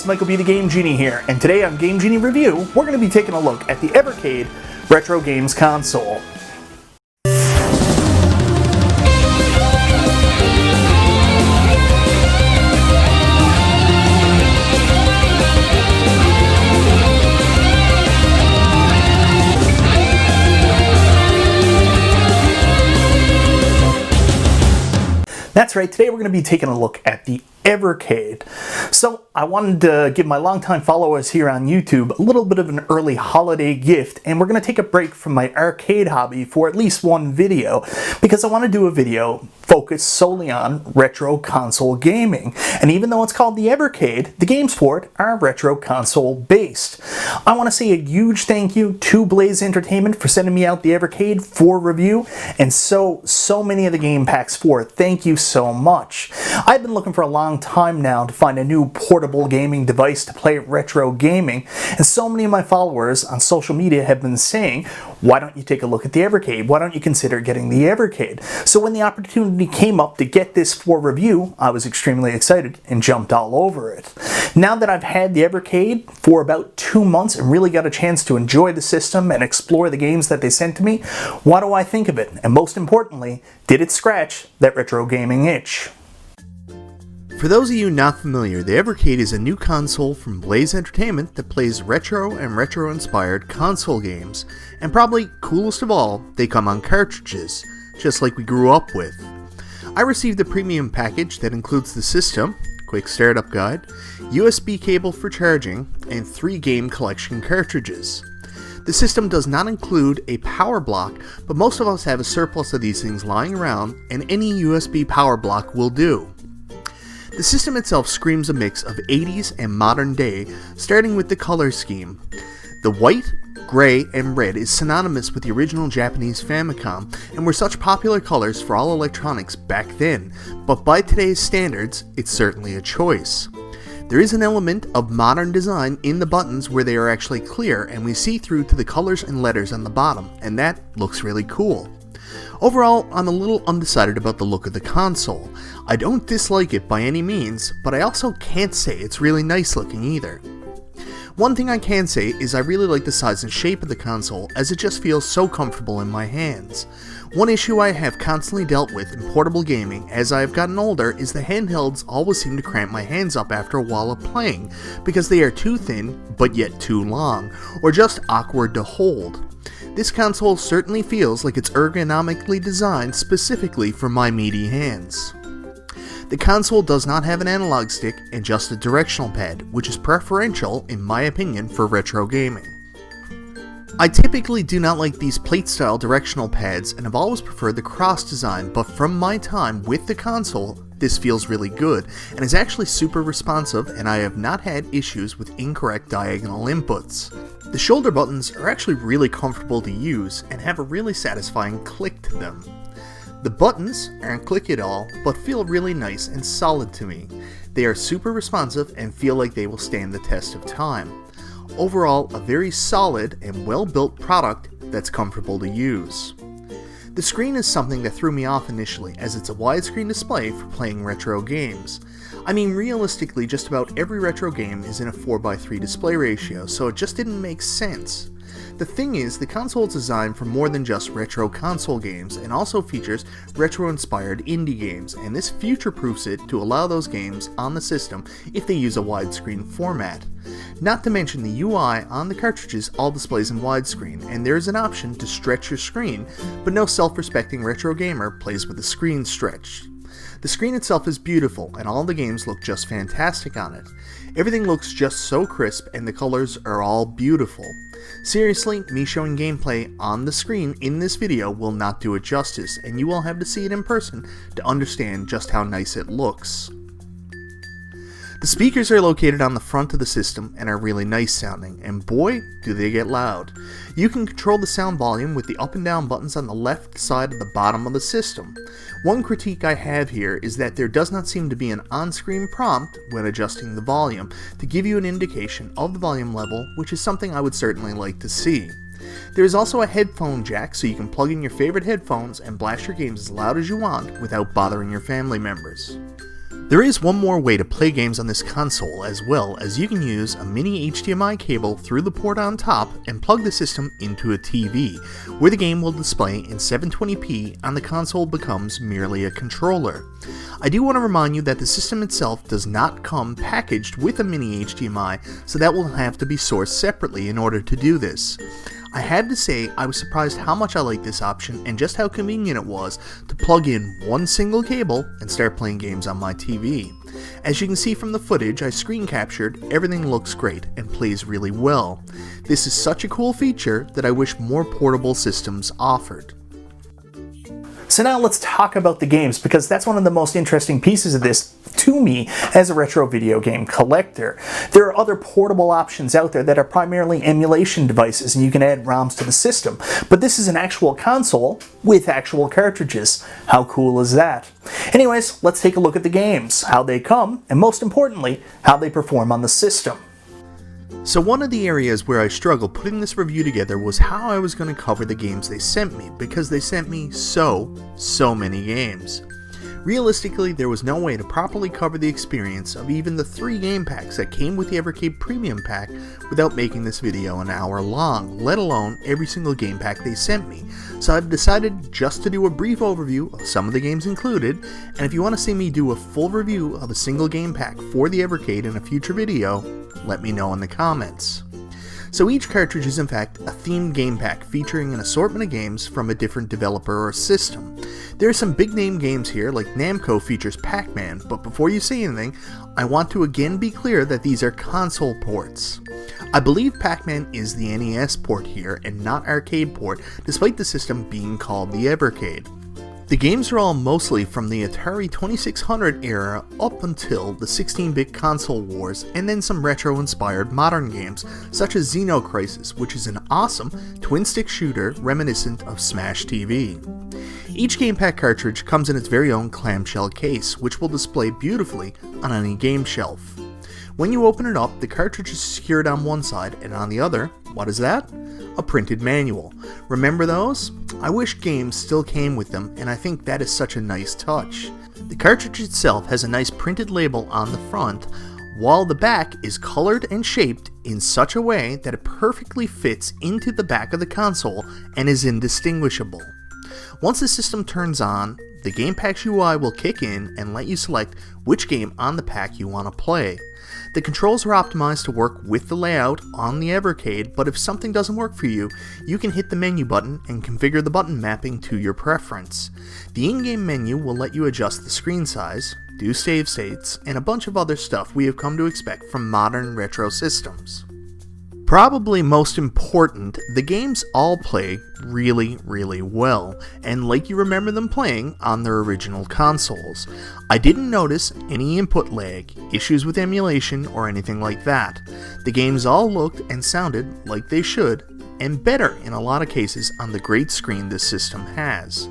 guys, MichaelBtheGameGenie here, and today on Game Genie Review, we're going to be taking a look at the Evercade Retro Games console. That's right, today we're going to be taking a look at the Evercade. So I wanted to give my longtime followers here on YouTube a little bit of an early holiday gift, and we're going to take a break from my arcade hobby for at least one video because I want to do a video focused solely on retro console gaming. And even though it's called the Evercade, the games for it are retro console based. I want to say a huge thank you to Blaze Entertainment for sending me out the Evercade for review, and so many of the game packs for it. Thank you so much. I've been looking for a long time now to find a new portable gaming device to play retro gaming, and so many of my followers on social media have been saying, why don't you take a look at the Evercade? Why don't you consider getting the Evercade? So when the opportunity came up to get this for review, I was extremely excited and jumped all over it. Now that I've had the Evercade for about 2 months and really got a chance to enjoy the system and explore the games that they sent to me, what do I think of it? And most importantly, did it scratch that retro gaming itch? For those of you not familiar, the Evercade is a new console from Blaze Entertainment that plays retro and retro-inspired console games, and probably coolest of all, they come on cartridges, just like we grew up with. I received the premium package that includes the system, quick startup guide, USB cable for charging, and 3 game collection cartridges. The system does not include a power block, but most of us have a surplus of these things lying around, and any USB power block will do. The system itself screams a mix of 80s and modern day, starting with the color scheme. The white, gray, and red is synonymous with the original Japanese Famicom and were such popular colors for all electronics back then, but by today's standards, it's certainly a choice. There is an element of modern design in the buttons where they are actually clear and we see through to the colors and letters on the bottom, and that looks really cool. Overall, I'm a little undecided about the look of the console. I don't dislike it by any means, but I also can't say it's really nice looking either. One thing I can say is I really like the size and shape of the console, as it just feels so comfortable in my hands. One issue I have constantly dealt with in portable gaming as I have gotten older is the handhelds always seem to cramp my hands up after a while of playing, because they are too thin but yet too long, or just awkward to hold. This console certainly feels like it's ergonomically designed specifically for my meaty hands. The console does not have an analog stick and just a directional pad, which is preferential in my opinion for retro gaming. I typically do not like these plate-style directional pads and have always preferred the cross design, but from my time with the console, this feels really good and is actually super responsive, and I have not had issues with incorrect diagonal inputs. The shoulder buttons are actually really comfortable to use and have a really satisfying click to them. The buttons aren't clicky at all, but feel really nice and solid to me. They are super responsive and feel like they will stand the test of time. Overall, a very solid and well-built product that's comfortable to use. The screen is something that threw me off initially, as it's a widescreen display for playing retro games. I mean, realistically, just about every retro game is in a 4:3 display ratio, so it just didn't make sense. The thing is, the console is designed for more than just retro console games, and also features retro-inspired indie games, and this future-proofs it to allow those games on the system if they use a widescreen format. Not to mention the UI on the cartridges all displays in widescreen, and there is an option to stretch your screen, but no self-respecting retro gamer plays with the screen stretched. The screen itself is beautiful, and all the games look just fantastic on it. Everything looks just so crisp, and the colors are all beautiful. Seriously, me showing gameplay on the screen in this video will not do it justice, and you will have to see it in person to understand just how nice it looks. The speakers are located on the front of the system and are really nice sounding, and boy, do they get loud. You can control the sound volume with the up and down buttons on the left side of the bottom of the system. One critique I have here is that there does not seem to be an on-screen prompt when adjusting the volume to give you an indication of the volume level, which is something I would certainly like to see. There is also a headphone jack, so you can plug in your favorite headphones and blast your games as loud as you want without bothering your family members. There is one more way to play games on this console, as well as you can use a mini HDMI cable through the port on top and plug the system into a TV, where the game will display in 720p and the console becomes merely a controller. I do want to remind you that the system itself does not come packaged with a mini HDMI, so that will have to be sourced separately in order to do this. I have to say, I was surprised how much I liked this option and just how convenient it was to plug in one single cable and start playing games on my TV. As you can see from the footage I screen captured, everything looks great and plays really well. This is such a cool feature that I wish more portable systems offered. So now let's talk about the games, because that's one of the most interesting pieces of this to me as a retro video game collector. There are other portable options out there that are primarily emulation devices and you can add ROMs to the system, but this is an actual console with actual cartridges. How cool is that? Anyways, let's take a look at the games, how they come, and most importantly, how they perform on the system. So one of the areas where I struggled putting this review together was how I was going to cover the games they sent me, because they sent me so many games. Realistically, there was no way to properly cover the experience of even the 3 game packs that came with the Evercade Premium Pack without making this video an hour long, let alone every single game pack they sent me. So I've decided just to do a brief overview of some of the games included, and if you want to see me do a full review of a single game pack for the Evercade in a future video, let me know in the comments. So each cartridge is in fact a themed game pack featuring an assortment of games from a different developer or system. There are some big name games here, like Namco features Pac-Man, but before you say anything, I want to again be clear that these are console ports. I believe Pac-Man is the NES port here and not arcade port, despite the system being called the Evercade. The games are all mostly from the Atari 2600 era up until the 16-bit console wars, and then some retro-inspired modern games, such as Xenocrisis, which is an awesome twin-stick shooter reminiscent of Smash TV. Each game pack cartridge comes in its very own clamshell case, which will display beautifully on any game shelf. When you open it up, the cartridge is secured on one side, and on the other, what is that? A printed manual. Remember those? I wish games still came with them, and I think that is such a nice touch. The cartridge itself has a nice printed label on the front, while the back is colored and shaped in such a way that it perfectly fits into the back of the console and is indistinguishable. Once the system turns on, the Game Pack's UI will kick in and let you select which game on the pack you want to play. The controls are optimized to work with the layout on the Evercade, but if something doesn't work for you, you can hit the menu button and configure the button mapping to your preference. The in-game menu will let you adjust the screen size, do save states, and a bunch of other stuff we have come to expect from modern retro systems. Probably most important, the games all play really well, and like you remember them playing on their original consoles. I didn't notice any input lag, issues with emulation, or anything like that. The games all looked and sounded like they should, and better in a lot of cases on the great screen this system has.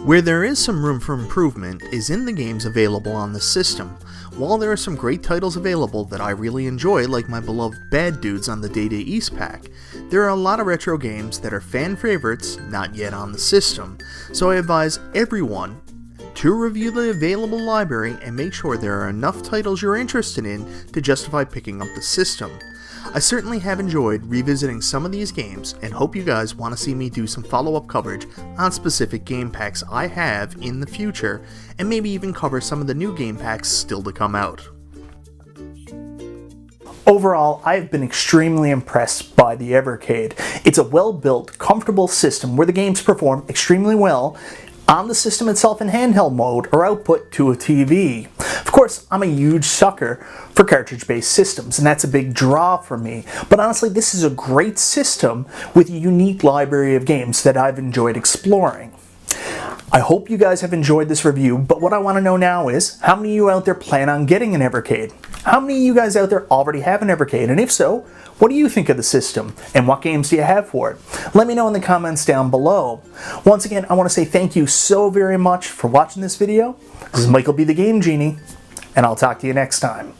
Where there is some room for improvement is in the games available on the system. While there are some great titles available that I really enjoy, like my beloved Bad Dudes on the Day-Day East pack, there are a lot of retro games that are fan favorites not yet on the system, so I advise everyone to review the available library and make sure there are enough titles you're interested in to justify picking up the system. I certainly have enjoyed revisiting some of these games and hope you guys want to see me do some follow-up coverage on specific game packs I have in the future, and maybe even cover some of the new game packs still to come out. Overall, I've been extremely impressed by the Evercade. It's a well-built, comfortable system where the games perform extremely well on the system itself in handheld mode or output to a TV. Of course, I'm a huge sucker for cartridge-based systems, and that's a big draw for me. But honestly, this is a great system with a unique library of games that I've enjoyed exploring. I hope you guys have enjoyed this review, but what I want to know now is, how many of you out there plan on getting an Evercade? How many of you guys out there already have an Evercade? And if so, what do you think of the system? And what games do you have for it? Let me know in the comments down below. Once again, I want to say thank you so very much for watching this video. This is Michael B. the Game Genie, and I'll talk to you next time.